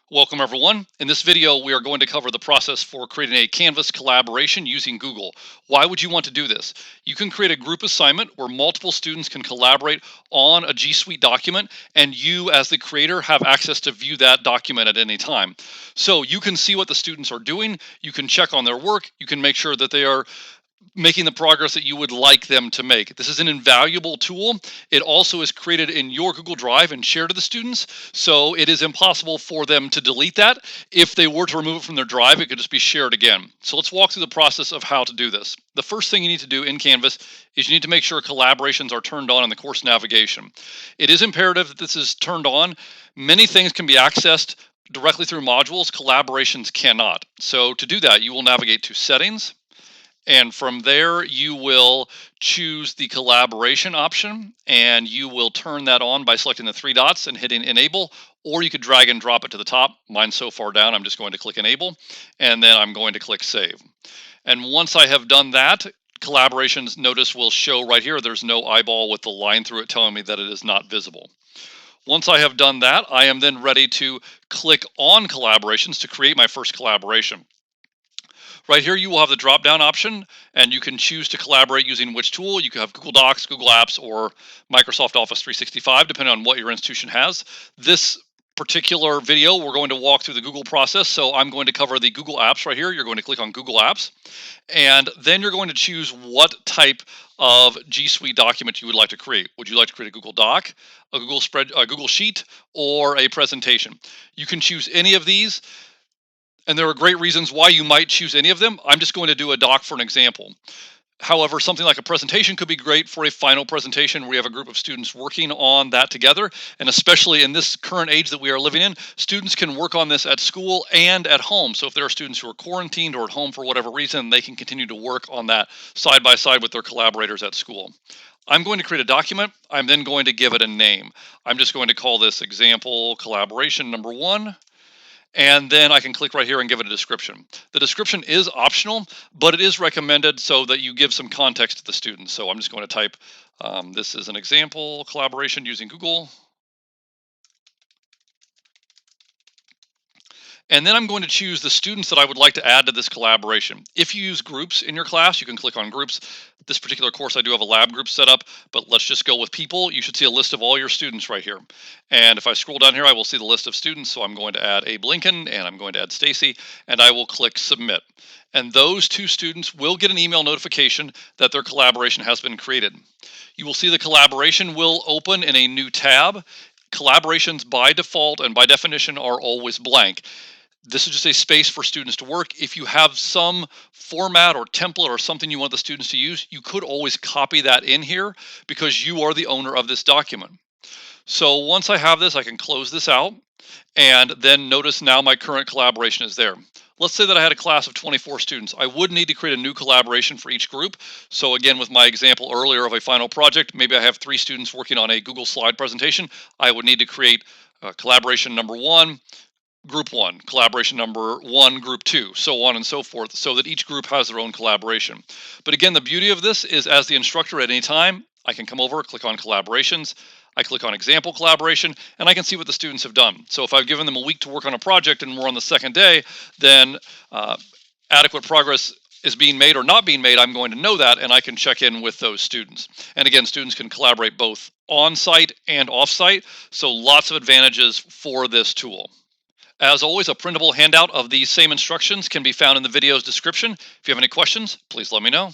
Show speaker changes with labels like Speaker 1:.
Speaker 1: Welcome everyone. In this video, we are going to cover the process for creating a Canvas collaboration using Google. Why would you want to do this? You can create a group assignment where multiple students can collaborate on a G Suite document, and you as the creator have access to view that document at any time. So you can see what the students are doing, you can check on their work, you can make sure that they are making the progress that you would like them to make. This is an invaluable tool. It also is created in your Google Drive and shared to the students, so it is impossible for them to delete that. If they were to remove it from their drive, it could just be shared again. So let's walk through the process of how to do this. The first thing you need to do in Canvas is you need to make sure collaborations are turned on in the course navigation. It is imperative that this is turned on. Many things can be accessed directly through modules, collaborations cannot. So to do that, you will navigate to Settings, and from there, you will choose the collaboration option, and you will turn that on by selecting the three dots and hitting enable, or you could drag and drop it to the top. Mine's so far down, I'm just going to click enable, and then I'm going to click save. And once I have done that, collaborations, notice, will show right here. There's no eyeball with the line through it telling me that it is not visible. Once I have done that, I am then ready to click on collaborations to create my first collaboration. Right here, you will have the drop-down option, and you can choose to collaborate using which tool. You can have Google Docs, Google Apps, or Microsoft Office 365, depending on what your institution has. This particular video, we're going to walk through the Google process, so I'm going to cover the Google Apps right here. You're going to click on Google Apps, and then you're going to choose what type of G Suite document you would like to create. Would you like to create a Google Doc, a Google Sheet, or a presentation? You can choose any of these, and there are great reasons why you might choose any of them. I'm just going to do a doc for an example. However, something like a presentation could be great for a final presentation where you have a group of students working on that together. And especially in this current age that we are living in, students can work on this at school and at home. So if there are students who are quarantined or at home for whatever reason, they can continue to work on that side by side with their collaborators at school. I'm going to create a document. I'm then going to give it a name. I'm just going to call this example collaboration number 1. And then I can click right here and give it a description. The description is optional, but it is recommended so that you give some context to the students. So I'm just going to type, this is an example collaboration using Google. And then I'm going to choose the students that I would like to add to this collaboration. If you use groups in your class, you can click on groups. This particular course, I do have a lab group set up, but let's just go with people. You should see a list of all your students right here. And if I scroll down here, I will see the list of students. So I'm going to add Abe Lincoln, and I'm going to add Stacy, and I will click submit. And those two students will get an email notification that their collaboration has been created. You will see the collaboration will open in a new tab. Collaborations by default and by definition are always blank. This is just a space for students to work. If you have some format or template or something you want the students to use, you could always copy that in here because you are the owner of this document. So once I have this, I can close this out, and then notice now my current collaboration is there. Let's say that I had a class of 24 students. I would need to create a new collaboration for each group. So again, with my example earlier of a final project, maybe I have 3 students working on a Google slide presentation. I would need to create collaboration number 1, group 1, collaboration number 1, group 2, so on and so forth, so that each group has their own collaboration. But again, the beauty of this is as the instructor at any time, I can come over, click on collaborations, I click on example collaboration, and I can see what the students have done. So if I've given them a week to work on a project and we're on the second day, then adequate progress is being made or not being made, I'm going to know that, and I can check in with those students. And again, students can collaborate both on-site and off-site, so lots of advantages for this tool. As always, a printable handout of these same instructions can be found in the video's description. If you have any questions, please let me know.